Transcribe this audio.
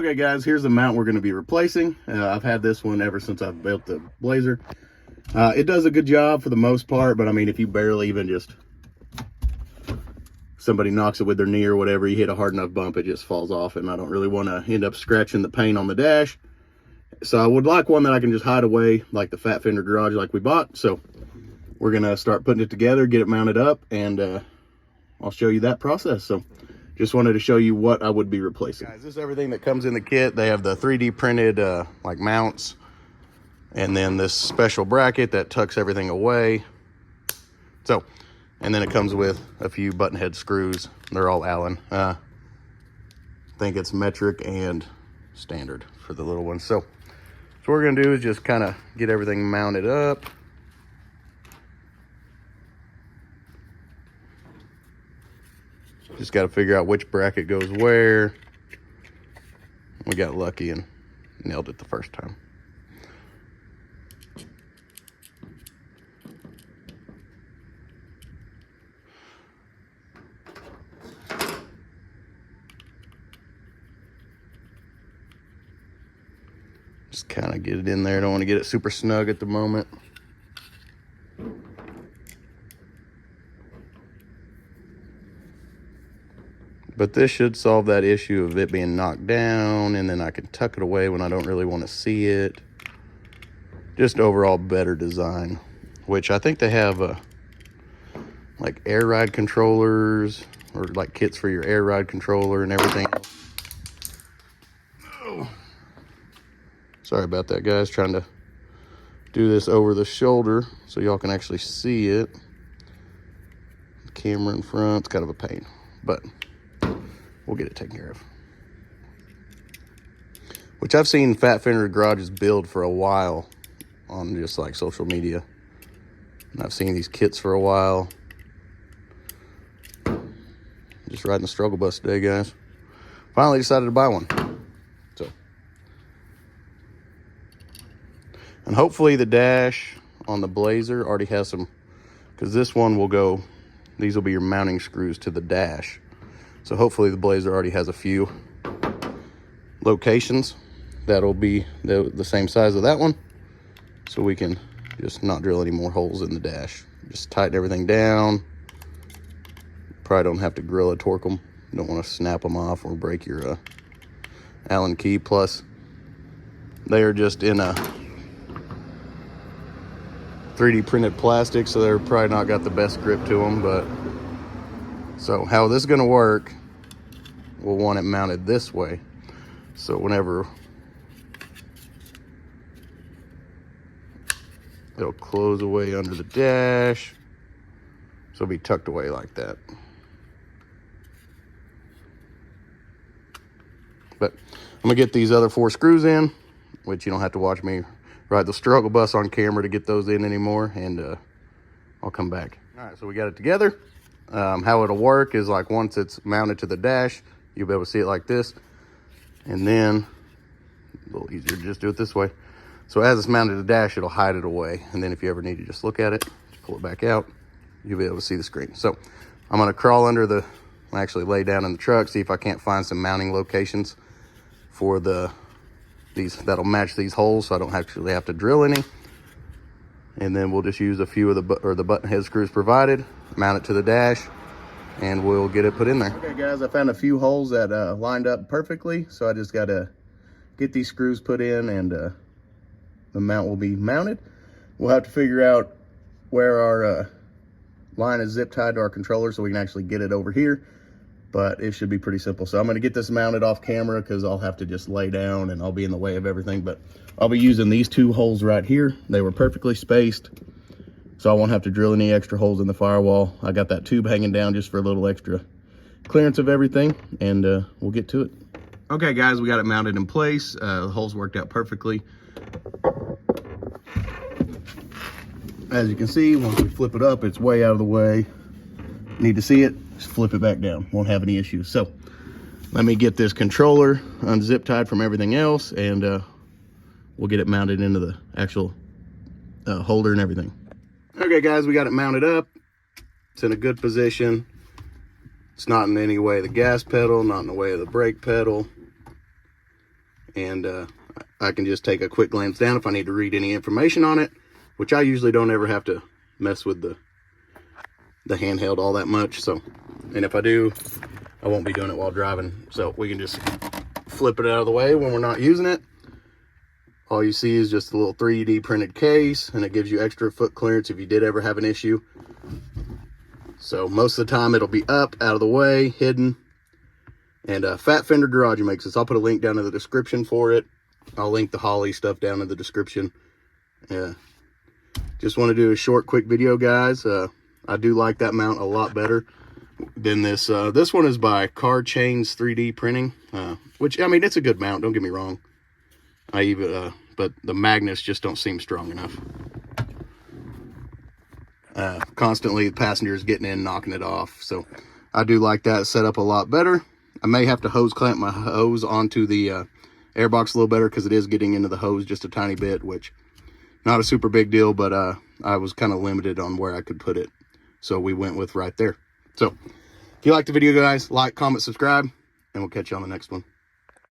Okay guys, here's the mount we're going to be replacing. I've had this one ever since I've built the Blazer. It does a good job for the most part, but I mean, if you barely even just, somebody knocks it with their knee or whatever, you hit a hard enough bump, it just falls off, and I don't really want to end up scratching the paint on the dash. So I would like one that I can just hide away, like the Fat Fender garage like we bought. So we're going to start putting it together, get it mounted up, and I'll show you that process. So just wanted to show you what I would be replacing. Guys, this is everything that comes in the kit. They have the 3D printed like mounts, and then this special bracket that tucks everything away. So, and then it comes with a few button head screws. They're all Allen. I think it's metric and standard for the little ones. So what we're gonna do is just kind of get everything mounted up. Just got to figure out which bracket goes where. We got lucky and nailed it the first time. Just kind of get it in there. Don't want to get it super snug at the moment. But this should solve that issue of it being knocked down, and then I can tuck it away when I don't really want to see it. Just overall better design, which I think they have like air ride controllers, or like kits for your air ride controller and everything. Oh. Sorry about that, guys. Trying to do this over the shoulder so y'all can actually see it. The camera in front, it's kind of a pain, but we'll get it taken care of. Which I've seen Fat Fender garages build for a while on just like social media. And I've seen these kits for a while. Just riding the struggle bus today, guys. Finally decided to buy one. So, and hopefully the dash on the Blazer already has some, because this one will go, these will be your mounting screws to the dash. So hopefully the Blazer already has a few locations that'll be the same size of that one. So we can just not drill any more holes in the dash. Just tighten everything down. Probably don't have to Gorilla torque them. You don't want to snap them off or break your Allen key. Plus, they are just in a 3D printed plastic, so they're probably not got the best grip to them, but so how this is going to work, we'll want it mounted this way. So whenever it'll close away under the dash, so it'll be tucked away like that. But I'm going to get these other 4 screws in, which you don't have to watch me ride the struggle bus on camera to get those in anymore, and I'll come back. All right, so we got it together. How it'll work is like once it's mounted to the dash, you'll be able to see it like this. And then, a little easier to just do it this way. So as it's mounted to the dash, it'll hide it away. And then if you ever need to just look at it, just pull it back out, you'll be able to see the screen. So I'm gonna crawl under the, actually lay down in the truck, see if I can't find some mounting locations for these that'll match these holes, so I don't actually have to drill any. And then we'll just use a few of the button head screws provided, mount it to the dash, and we'll get it put in there. Okay guys, I found a few holes that lined up perfectly, so I just got to get these screws put in, and the mount will be mounted. We'll have to figure out where our line is zip tied to our controller so we can actually get it over here, but it should be pretty simple. So I'm going to get this mounted off camera because I'll have to just lay down and I'll be in the way of everything, but I'll be using these 2 holes right here. They were perfectly spaced, so I won't have to drill any extra holes in the firewall. I got that tube hanging down just for a little extra clearance of everything, and we'll get to it. Okay guys, we got it mounted in place. The holes worked out perfectly. As you can see, once we flip it up, it's way out of the way. Need to see it, just flip it back down. Won't have any issues. So let me get this controller unzip tied from everything else, and we'll get it mounted into the actual holder and everything. Okay guys, we got it mounted up. It's in a good position. It's not in any way of the gas pedal, not in the way of the brake pedal. and I can just take a quick glance down if I need to read any information on it, which I usually don't ever have to mess with the handheld all that much. So, and if I do, I won't be doing it while driving, so we can just flip it out of the way when we're not using it. All you see is just a little 3D printed case, and it gives you extra foot clearance if you did ever have an issue. So most of the time it'll be up, out of the way, hidden. And Fat Fender Garage makes this. I'll put a link down in the description for it. I'll link the Holley stuff down in the description. Yeah, just want to do a short, quick video, guys. I do like that mount a lot better than this. This one is by Car Chains 3D Printing, which, I mean, it's a good mount, don't get me wrong. But the magnets just don't seem strong enough. Constantly the passengers getting in, knocking it off. So I do like that set up a lot better. I may have to hose clamp my hose onto the airbox a little better, because it is getting into the hose just a tiny bit, which not a super big deal, but I was kind of limited on where I could put it. So we went with right there. So if you like the video, guys, like, comment, subscribe, and we'll catch you on the next one.